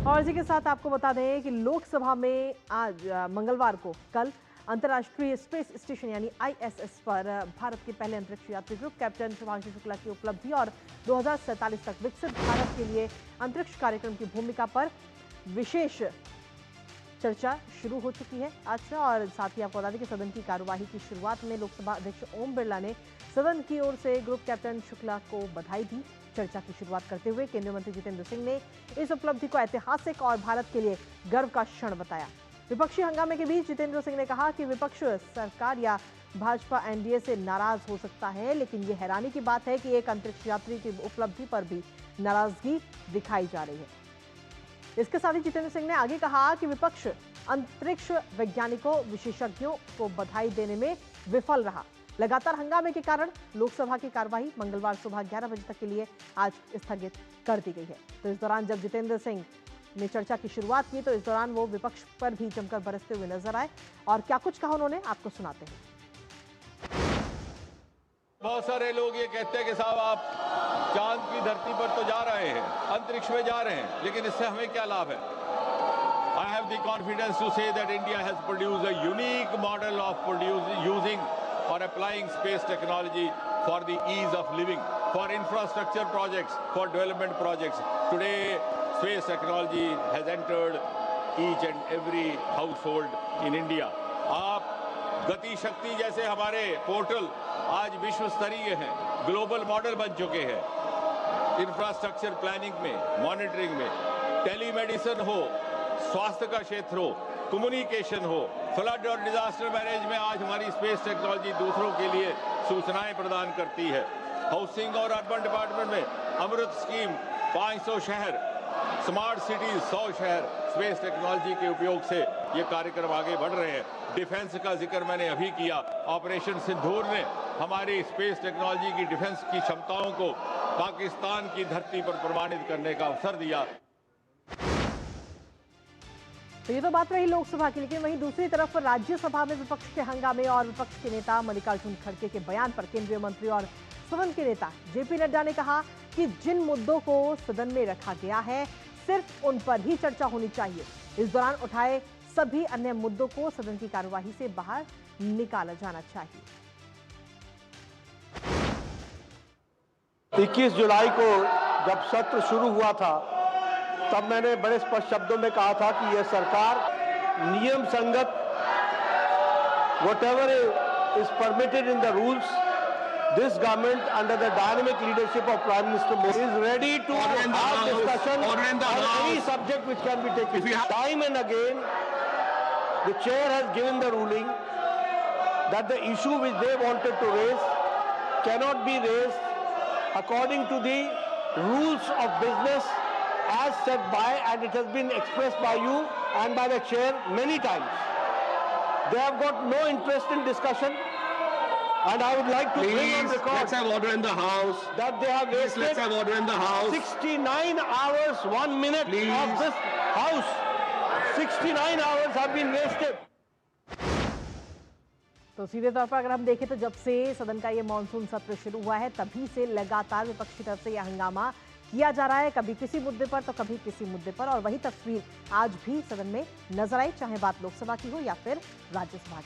और इसी के साथ आपको बता दें कि लोकसभा में आज मंगलवार को कल अंतर्राष्ट्रीय स्पेस स्टेशन यानी आईएसएस पर भारत के पहले अंतरिक्ष यात्री ग्रुप कैप्टन शुभांशु शुक्ला की उपलब्धि और 2047 तक विकसित भारत के लिए अंतरिक्ष कार्यक्रम की भूमिका पर विशेष चर्चा शुरू हो चुकी है आज से। और साथ ही आपको बता दें कि सदन की कार्यवाही की शुरुआत में लोकसभा अध्यक्ष ओम बिरला ने सदन की ओर से ग्रुप कैप्टन शुक्ला को बधाई दी। चर्चा की शुरुआत करते हुए केंद्रीय मंत्री जितेंद्र सिंह ने इस उपलब्धि को ऐतिहासिक और भारत के लिए गर्व का क्षण बताया। विपक्षी हंगामे के बीच जितेंद्र सिंह ने कहा कि विपक्ष सरकार या भाजपा एनडीए से नाराज हो सकता है, लेकिन ये हैरानी की बात है कि एक अंतरिक्ष यात्री की उपलब्धि पर भी नाराजगी दिखाई जा रही है। इसके साथ ही जितेंद्र सिंह ने आगे कहा कि विपक्ष अंतरिक्ष वैज्ञानिकों विशेषज्ञों को बधाई देने में विफल रहा। लगातार हंगामे के कारण लोकसभा की कार्यवाही मंगलवार सुबह 11 बजे तक के लिए आज स्थगित कर दी गई है। तो इस दौरान जब जितेंद्र सिंह ने चर्चा की शुरुआत की तो इस दौरान वो विपक्ष पर भी जमकर बरसते हुए नजर आए और क्या कुछ कहा उन्होंने आपको सुनाते हैं। बहुत सारे लोग ये कहते हैं कि साहब आप चांद की धरती पर तो जा रहे हैं, अंतरिक्ष में जा रहे हैं, लेकिन इससे हमें क्या लाभ है। I have the confidence to say that India has produced a unique model of using or applying space technology for the ease of living, for infrastructure projects, for development projects. Today, space technology has entered each and every household in India. आप गति शक्ति जैसे हमारे portal आज विश्व स्तरीय हैं, global model बन चुके हैं। इंफ्रास्ट्रक्चर प्लानिंग में, मॉनिटरिंग में, टेलीमेडिसिन हो, स्वास्थ्य का क्षेत्र हो, कम्युनिकेशन हो, फ्लड और डिजास्टर मैनेज में आज हमारी स्पेस टेक्नोलॉजी दूसरों के लिए सूचनाएं प्रदान करती है। हाउसिंग और अर्बन डिपार्टमेंट में अमृत स्कीम 500 शहर, स्मार्ट सिटीज 100 शहर स्पेस टेक्नोलॉजी के उपयोग से ये कार्यक्रम आगे बढ़ रहे हैं। डिफेंस का जिक्र मैंने अभी किया। ऑपरेशन सिंदूर ने हमारी स्पेस टेक्नोलॉजी की डिफेंस की क्षमताओं को पाकिस्तान की धरती पर प्रमाणित करने का अवसर दिया। तो ये तो बात रही लोकसभा की, लेकिन वहीं दूसरी तरफ राज्यसभा में विपक्ष के हंगामे और विपक्ष के नेता मल्लिकार्जुन खड़गे के बयान पर केंद्रीय मंत्री और सदन के नेता जेपी नड्डा ने कहा कि जिन मुद्दों को सदन में रखा गया है सिर्फ उन पर ही चर्चा होनी चाहिए। इस दौरान उठाए सभी अन्य मुद्दों को सदन की कार्यवाही से बाहर निकाला जाना चाहिए। 21 जुलाई को जब सत्र शुरू हुआ था तब मैंने बड़े स्पष्ट शब्दों में कहा था कि यह सरकार नियम संगत whatever is permitted in the rules, this government under the dynamic leadership of Prime Minister Modi is ready to have discussion on any subject which can be taken. Time and again, the chair has given the ruling that the issue which they wanted to raise cannot be raised according to the rules of business as set by, and it has been expressed by you and by the chair many times. They have got no interest in discussion, and I would like to bring on record, let's have order in the house. That they have wasted, let's have order in the house. 69 hours, 1 minute of this house. 69 hours have been wasted. तो सीधे तौर पर अगर हम देखें तो जब से सदन का ये मॉनसून सत्र शुरू हुआ है तभी से लगातार विपक्ष की तरफ से यह हंगामा किया जा रहा है, कभी किसी मुद्दे पर तो कभी किसी मुद्दे पर, और वही तस्वीर आज भी सदन में नजर आई, चाहे बात लोकसभा की हो या फिर राज्यसभा की।